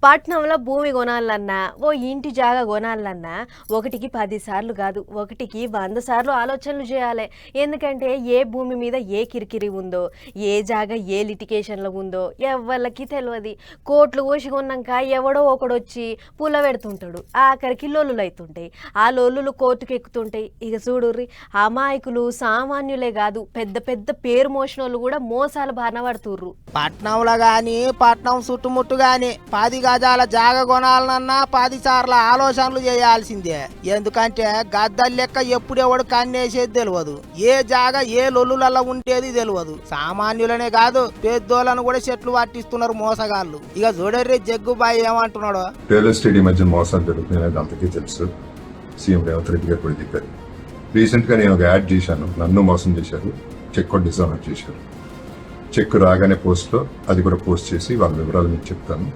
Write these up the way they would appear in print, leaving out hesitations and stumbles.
పట్నంలో భూమి కొనాలన్నా ఓ ఇంటి జాగా కొనాలన్నా ఒకటికి 10 సార్లు కాదు, ఒకటికి 100 సార్లు ఆలోచనలు చేయాలి. ఎందుకంటే ఏ భూమి మీద ఏ కిరికిరి ఉందో, ఏ జాగా ఏ లిటికేషన్లో ఉందో ఎవ్వరికి తెలియదు. కోట్లు కోసి కొన్నాక ఎవడో ఒకడొచ్చి పుల్ల పెడుతుంటాడు, ఆఖరికి లొల్లులు అవుతుంటాయి. ఆ లొల్లులు కోర్టుకు ఎక్కుతుంటాయి. ఇక చూడుర్రి, అమాయకులు సామాన్యులే కాదు, పెద్ద పెద్ద పేరు మోసిన వాళ్ళు కూడా మోసాలు బారిన పడుతుర్రు. పట్నంలో గాని పట్నం చుట్టుముట్టు గాని 10 గజాల జాగ కొనాలన్నా 10 సార్లు ఆలోచనలు చేయాల్సిందే. ఎందుకంటే గద్దల లెక్క ఎప్పుడెవడు కన్నేసేది తెలియదు, ఏ జాగ ఏ లొల్లులలో ఉండేది తెలియదు. సామాన్యులనే కాదు పెద్దోళ్ళను కూడా చెట్లు పట్టిస్తున్నారు మోసగాళ్ళు. ఇక చూడర్రి జగ్గుబాయి ఏమంటున్నాడు. రియల్ ఎస్టేట్ ఈ మధ్య మోసాలు జరుగుతున్నాయి, అంతకీ తెలుసు. సీఎం రేవంత్ రెడ్డి గారు కూడా దిగారు. రీసెంట్ గా నేను ఒక యాడ్ చేశాను, నన్ను మోసం చేశారు, చెక్ కూడా డిజానర్ చేశారు. చెక్ రాగానే పోస్ట్లో అది కూడా పోస్ట్ చేసి వాళ్ళ వివరాలు మీకు చెప్తాను.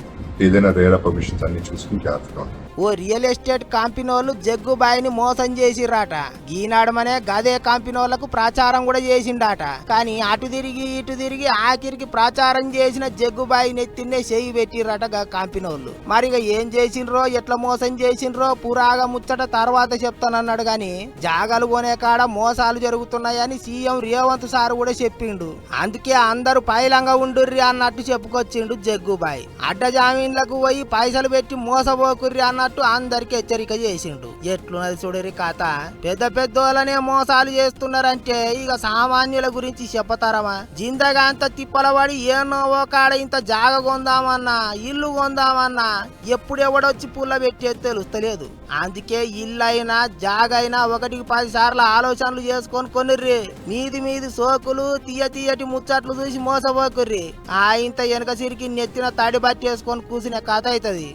ఏదైనా రేరా పర్మిషన్స్ అన్ని చూసుకుని జాగ్రత్తగా ఉంటాను. ఓ రియల్ ఎస్టేట్ కంపెనీ వాళ్ళు జగ్గుబాయిని మోసం చేసిర్రాట. ఈనాడమనే గదే కంపెనీ వాళ్ళకు ప్రచారం కూడా చేసిండాట. కానీ అటు తిరిగి ఇటు తిరిగి ఆఖరికి ప్రచారం చేసిన జగ్గుబాయి నెత్తినే చేయి పెట్టిర్రాట గా కంపెనీ వాళ్ళు. మరి ఏం చేసిండ్రో ఎట్లా మోసం చేసిండ్రో పురాగా ముచ్చట తర్వాత చెప్తానన్నాడు. గాని జాగాలు కొనే కాడ మోసాలు జరుగుతున్నాయని సీఎం రేవంత్ సార్ కూడా చెప్పిండు. అందుకే అందరూ పైలంగా ఉండుర్రి అన్నట్టు చెప్పుకొచ్చిండు జగ్గుబాయి. అడ్డ జామీన్లకు పోయి పైసలు పెట్టి మోసపోకుర్రి అన్నట్టు అందరికి హెచ్చరిక చేసిండు. ఎట్లున్నది చూడరి కథ. పెద్ద పెద్దోళ్ళనే మోసాలు చేస్తున్నారంటే ఇక సామాన్యుల గురించి చెప్పతారమా? జిందగా అంత తిప్పలబడి ఏనో కాడ ఇంత జాగ కొందామన్నా ఇల్లు కొందామన్నా ఎప్పుడెవడొచ్చి పుల్ల పెట్టేది తెలుస్తలేదు. అందుకే ఇల్లు అయినా జాగైనా ఒకటికి 10 సార్లు ఆలోచనలు చేసుకొని కొనుర్రి. మీది సోకులు తీయటి ముచ్చట్లు చూసి మోసపోకుర్రి. ఆ ఇంత వెనక సిరికి నెత్తిన తడి బట్టి వేసుకొని కూసిన కథ అవుతుంది.